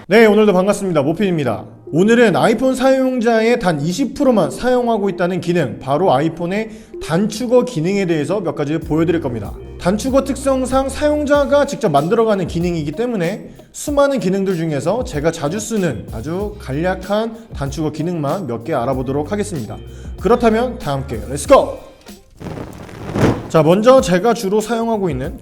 네, 오늘도 반갑습니다. 모핀입니다. 오늘은 아이폰 사용자의 단 20%만 사용하고 있다는 기능, 바로 아이폰의 단축어 기능에 대해서 몇 가지 보여드릴 겁니다. 단축어 특성상 사용자가 직접 만들어가는 기능이기 때문에 수많은 기능들 중에서 제가 자주 쓰는 아주 간략한 단축어 기능만 몇 개 알아보도록 하겠습니다. 그렇다면 다 함께 렛츠고! 자, 먼저 제가 주로 사용하고 있는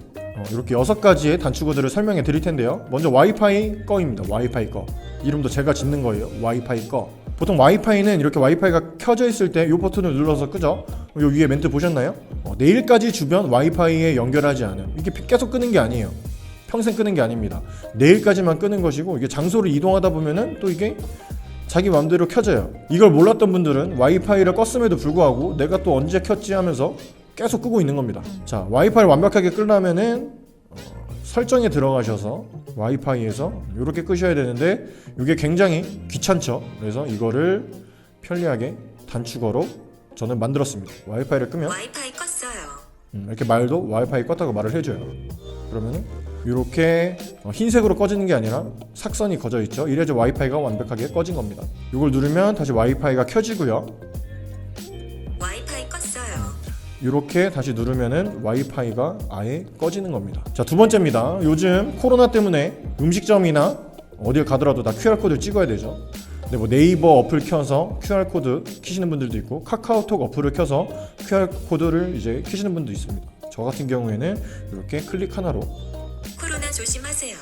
이렇게 6가지의 단축어들을 설명해 드릴 텐데요. 먼저 와이파이 꺼입니다. 와이파이 꺼. 이름도 제가 짓는 거예요. 와이파이 꺼. 보통 와이파이는 이렇게 와이파이가 켜져 있을 때 이 버튼을 눌러서 끄죠. 요 위에 멘트 보셨나요? 내일까지 주변 와이파이에 연결하지 않음. 이게 계속 끄는 게 아니에요. 평생 끄는 게 아닙니다. 내일까지만 끄는 것이고, 이게 장소를 이동하다 보면은 또 이게 자기 마음대로 켜져요. 이걸 몰랐던 분들은 와이파이를 껐음에도 불구하고 내가 또 언제 켰지 하면서 계속 끄고 있는 겁니다. 자, 와이파이를 완벽하게 끄려면은 설정에 들어가셔서 와이파이에서 이렇게 끄셔야 되는데 이게 굉장히 귀찮죠. 그래서 이거를 편리하게 단축어로 저는 만들었습니다. 와이파이를 끄면 와이파이 껐어요. 이렇게 말도 와이파이 껐다고 말을 해줘요. 그러면은 이렇게 흰색으로 꺼지는 게 아니라 삭선이 거져 있죠. 이래서 와이파이가 완벽하게 꺼진 겁니다. 이걸 누르면 다시 와이파이가 켜지고요. 와이파이 껐어요. 이렇게 다시 누르면은 와이파이가 아예 꺼지는 겁니다. 자, 두 번째입니다. 요즘 코로나 때문에 음식점이나 어딜 가더라도 다 QR코드를 찍어야 되죠. 근데 뭐 네이버 어플 켜서 QR코드 키시는 분들도 있고, 카카오톡 어플을 켜서 QR코드를 이제 키시는 분도 있습니다. 저 같은 경우에는 이렇게 클릭 하나로 코로나 조심하세요.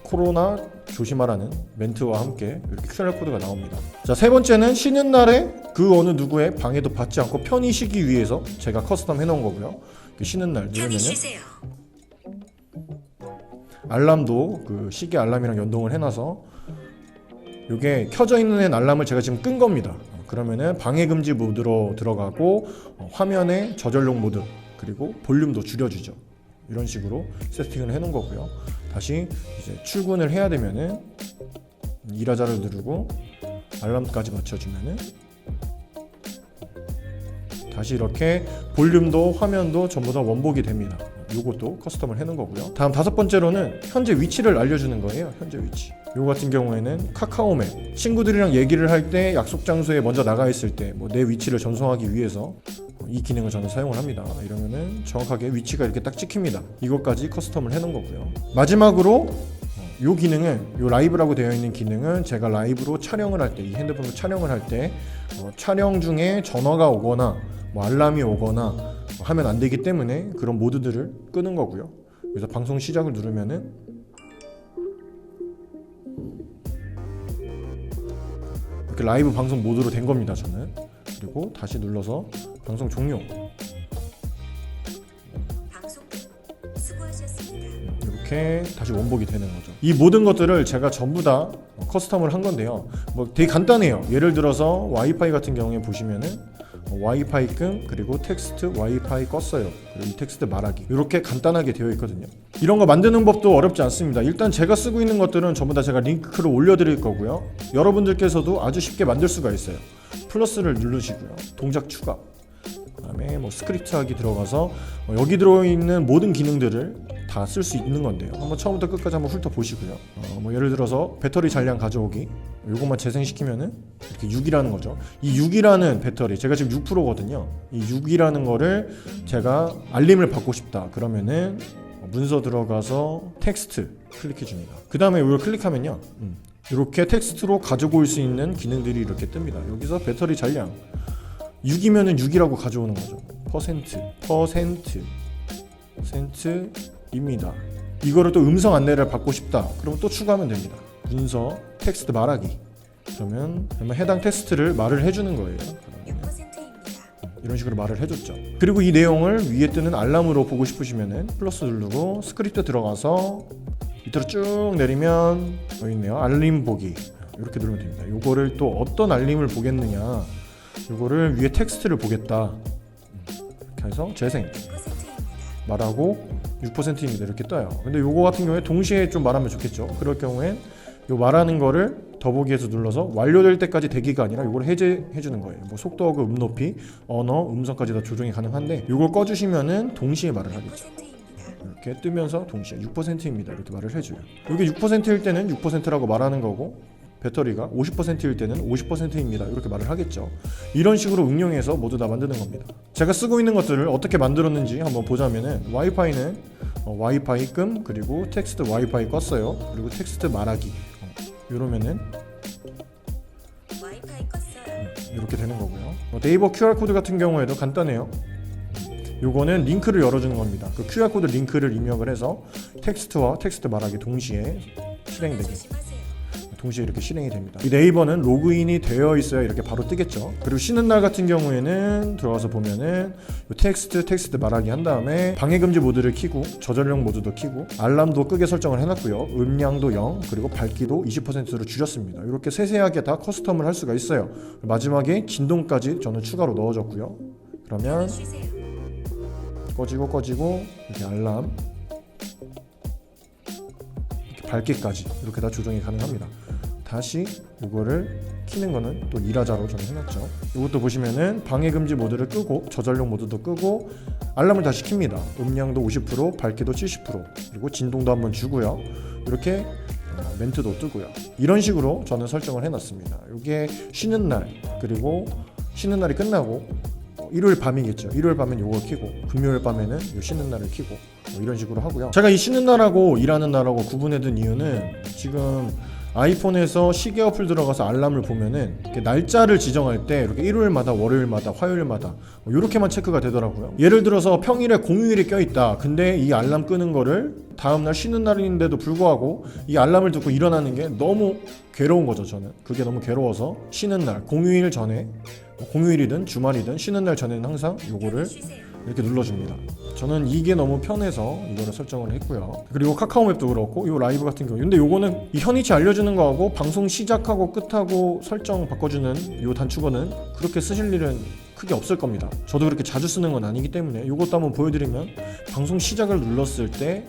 코로나 조심하라는 멘트와 함께 이렇게 QR코드가 나옵니다. 자, 세 번째는 쉬는 날에 그 어느 누구의 방해도 받지 않고 편히 쉬기 위해서 제가 커스텀 해놓은 거고요. 쉬는 날 편히 누르면은 쉬세요. 알람도 그 시계 알람이랑 연동을 해놔서 이게 켜져 있는 알람을 제가 지금 끈 겁니다. 그러면은 방해 금지 모드로 들어가고 화면의 저전록 모드 그리고 볼륨도 줄여주죠. 이런 식으로 세팅을 해놓은 거고요. 다시 이제 출근을 해야 되면은 일하자를 누르고 알람까지 맞춰주면은 다시 이렇게 볼륨도 화면도 전부 다 원복이 됩니다. 요것도 커스텀을 해놓은 거고요. 다음 다섯 번째로는 현재 위치를 알려주는 거예요. 현재 위치. 요 같은 경우에는 카카오맵, 친구들이랑 얘기를 할 때 약속 장소에 먼저 나가 있을 때 뭐 내 위치를 전송하기 위해서 이 기능을 저는 사용을 합니다. 이러면은 정확하게 위치가 이렇게 딱 찍힙니다. 이것까지 커스텀을 해놓은 거고요. 마지막으로 요 기능은, 요 라이브라고 되어 있는 기능은 제가 라이브로 촬영을 할 때, 이 핸드폰으로 촬영을 할 때 촬영 중에 전화가 오거나 뭐 알람이 오거나 하면 안 되기 때문에 그런 모드들을 끄는 거고요. 그래서 방송 시작을 누르면은 이렇게 라이브 방송 모드로 된 겁니다. 저는. 그리고 다시 눌러서 방송 종료. 방송 수고하셨습니다. 이렇게 다시 원복이 되는 거죠. 이 모든 것들을 제가 전부 다 커스텀을 한 건데요. 뭐 되게 간단해요. 예를 들어서 와이파이 같은 경우에 보시면은 와이파이 끔, 그리고 텍스트 와이파이 껐어요. 그리고 이 텍스트 말하기. 이렇게 간단하게 되어 있거든요. 이런 거 만드는 법도 어렵지 않습니다. 일단 제가 쓰고 있는 것들은 전부 다 제가 링크를 올려드릴 거고요. 여러분들께서도 아주 쉽게 만들 수가 있어요. 플러스를 누르시고요. 동작 추가. 그다음에 뭐 스크립트 하기 들어가서 여기 들어있는 모든 기능들을 다 쓸 수 있는 건데요. 한번 처음부터 끝까지 한번 훑어보시고요. 뭐 예를 들어서 배터리 잔량 가져오기, 요것만 재생시키면은 이렇게 6이라는 거죠. 이 6이라는 배터리, 제가 지금 6%거든요. 이 6이라는 거를 제가 알림을 받고 싶다 그러면은 문서 들어가서 텍스트 클릭해 줍니다. 그 다음에 이걸 클릭하면요, 이렇게 텍스트로 가지고 올 수 있는 기능들이 이렇게 뜹니다. 여기서 배터리 잔량 6이면은 6이라고 가져오는 거죠. 퍼센트입니다. 이거를 또 음성 안내를 받고 싶다. 그럼 또 추가하면 됩니다. 문서 텍스트 말하기. 그러면 해당 텍스트를 말을 해주는 거예요. 6%입니다. 이런 식으로 말을 해줬죠. 그리고 이 내용을 위에 뜨는 알람으로 보고 싶으시면은 플러스 누르고 스크립트 들어가서 밑으로 쭉 내리면 여기 있네요. 알림 보기. 이렇게 누르면 됩니다. 요거를 또 어떤 알림을 보겠느냐, 요거를 위에 텍스트를 보겠다. 이렇게 해서 재생 6%입니다. 말하고 6%입니다 이렇게 떠요. 근데 요거 같은 경우에 동시에 좀 말하면 좋겠죠. 그럴 경우엔 요 말하는 거를 더보기에서 눌러서 완료될 때까지 대기가 아니라 요걸 해제해 주는 거예요. 뭐 속도하고 높이, 언어, 음성까지 다 조정이 가능한데 요걸 꺼주시면은 동시에 말을 하겠죠. 6%입니다. 이렇게 뜨면서 동시에 6%입니다 이렇게 말을 해줘요. 이게 6%일 때는 6%라고 말하는 거고 배터리가 50%일 때는 50%입니다 이렇게 말을 하겠죠. 이런 식으로 응용해서 모두 다 만드는 겁니다. 제가 쓰고 있는 것들을 어떻게 만들었는지 한번 보자면은 와이파이는 와이파이 끔 그리고 텍스트 와이파이 껐어요. 그리고 텍스트 말하기 이러면은 와이파이 껐어요. 이렇게 되는 거고요. 네이버 QR코드 같은 경우에도 간단해요. 요거는 링크를 열어주는 겁니다. 그 QR코드 링크를 입력을 해서 텍스트와 텍스트 말하기 동시에 실행되게 조심하세요. 동시에 이렇게 실행이 됩니다. 이 네이버는 로그인이 되어 있어야 이렇게 바로 뜨겠죠. 그리고 쉬는 날 같은 경우에는 들어가서 보면은 텍스트 말하기 한 다음에 방해금지 모드를 켜고 저전력 모드도 켜고 알람도 끄게 설정을 해놨고요. 음량도 0 그리고 밝기도 20%로 줄였습니다. 이렇게 세세하게 다 커스텀을 할 수가 있어요. 마지막에 진동까지 저는 추가로 넣어줬고요. 그러면 쉬세요. 꺼지고 이렇게 알람 이렇게 밝기까지 이렇게 다 조정이 가능합니다. 다시 이거를 키는 거는 또 일하자로 저는 해놨죠. 이것도 보시면은 방해금지 모드를 끄고 저전력 모드도 끄고 알람을 다시 킵니다. 음량도 50% 밝기도 70% 그리고 진동도 한번 주고요. 이렇게 멘트도 뜨고요. 이런 식으로 저는 설정을 해놨습니다. 이게 쉬는 날 그리고 쉬는 날이 끝나고 일요일 밤이겠죠. 일요일 밤엔 요걸 켜고 금요일 밤에는 요 쉬는 날을 켜고 이런 식으로 하고요. 제가 이 쉬는 날하고 일하는 날하고 구분해둔 이유는 지금 아이폰에서 시계 어플 들어가서 알람을 보면은 이렇게 날짜를 지정할 때 이렇게 일요일마다 월요일마다 화요일마다 이렇게만 체크가 되더라고요. 예를 들어서 평일에 공휴일이 껴있다. 근데 이 알람 끄는 거를 다음날 쉬는 날인데도 불구하고 이 알람을 듣고 일어나는 게 너무 괴로운 거죠. 저는 그게 너무 괴로워서 쉬는 날 공휴일 전에 공휴일이든 주말이든 쉬는 날 전에는 항상 요거를 쉬세요. 이렇게 눌러줍니다. 저는 이게 너무 편해서 이거를 설정을 했고요. 그리고 카카오맵도 그렇고 요 라이브 같은 경우 근데 요거는 이 현이치 알려주는 거하고 방송 시작하고 끝하고 설정 바꿔주는 요 단축어는 그렇게 쓰실 일은 크게 없을 겁니다. 저도 그렇게 자주 쓰는 건 아니기 때문에 요것도 한번 보여드리면 방송 시작을 눌렀을 때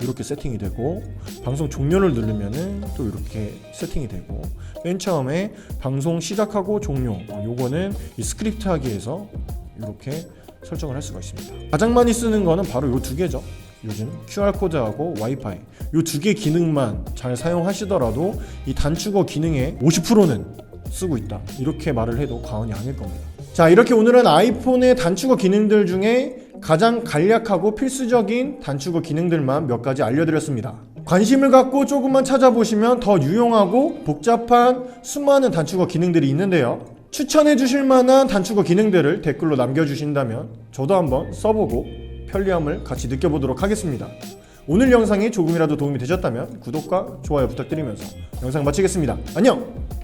이렇게 세팅이 되고 방송 종료를 누르면은 또 이렇게 세팅이 되고 맨 처음에 방송 시작하고 종료 요거는 이 스크립트 하기에서 이렇게 설정을 할 수가 있습니다. 가장 많이 쓰는 거는 바로 요 두 개죠. 요즘 QR코드하고 와이파이 요 두 개 기능만 잘 사용하시더라도 이 단축어 기능의 50%는 쓰고 있다 이렇게 말을 해도 과언이 아닐 겁니다. 자 이렇게 오늘은 아이폰의 단축어 기능들 중에 가장 간략하고 필수적인 단축어 기능들만 몇 가지 알려드렸습니다. 관심을 갖고 조금만 찾아보시면 더 유용하고 복잡한 수많은 단축어 기능들이 있는데요. 추천해 주실 만한 단축어 기능들을 댓글로 남겨주신다면 저도 한번 써보고 편리함을 같이 느껴보도록 하겠습니다. 오늘 영상이 조금이라도 도움이 되셨다면 구독과 좋아요 부탁드리면서 영상 마치겠습니다. 안녕!